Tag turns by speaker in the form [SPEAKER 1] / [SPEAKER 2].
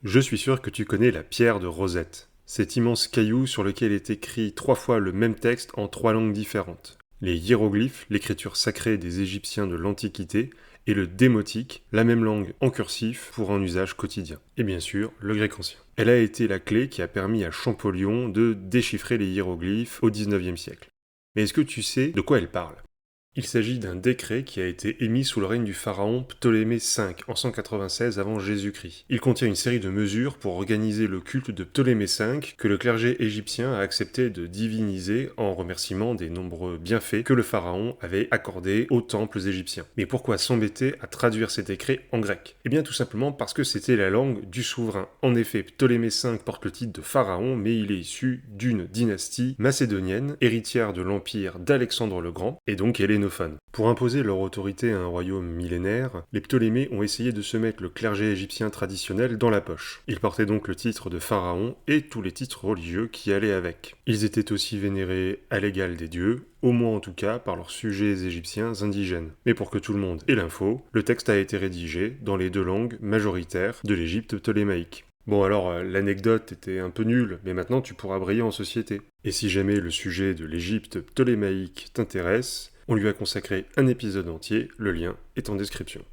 [SPEAKER 1] Je suis sûr que tu connais la pierre de Rosette, cet immense caillou sur lequel est écrit 3 fois le même texte en 3 langues différentes. Les hiéroglyphes, l'écriture sacrée des Égyptiens de l'Antiquité, et le démotique, la même langue en cursif pour un usage quotidien. Et bien sûr, le grec ancien. Elle a été la clé qui a permis à Champollion de déchiffrer les hiéroglyphes au XIXe siècle. Mais est-ce que tu sais de quoi elle parle ? Il s'agit d'un décret qui a été émis sous le règne du pharaon Ptolémée V en 196 avant Jésus-Christ. Il contient une série de mesures pour organiser le culte de Ptolémée V que le clergé égyptien a accepté de diviniser en remerciement des nombreux bienfaits que le pharaon avait accordés aux temples égyptiens. Mais pourquoi s'embêter à traduire ces décrets en grec ? Eh bien tout simplement parce que c'était la langue du souverain. En effet, Ptolémée V porte le titre de pharaon, mais il est issu d'une dynastie macédonienne, héritière de l'empire d'Alexandre le Grand, et donc elle est pour imposer leur autorité à un royaume millénaire, les Ptolémées ont essayé de se mettre le clergé égyptien traditionnel dans la poche. Ils portaient donc le titre de pharaon et tous les titres religieux qui allaient avec. Ils étaient aussi vénérés à l'égal des dieux, au moins en tout cas par leurs sujets égyptiens indigènes. Mais pour que tout le monde ait l'info, le texte a été rédigé dans les 2 langues majoritaires de l'Égypte ptolémaïque. Bon alors, l'anecdote était un peu nulle, mais maintenant tu pourras briller en société. Et si jamais le sujet de l'Égypte ptolémaïque t'intéresse, on lui a consacré un épisode entier, le lien est en description.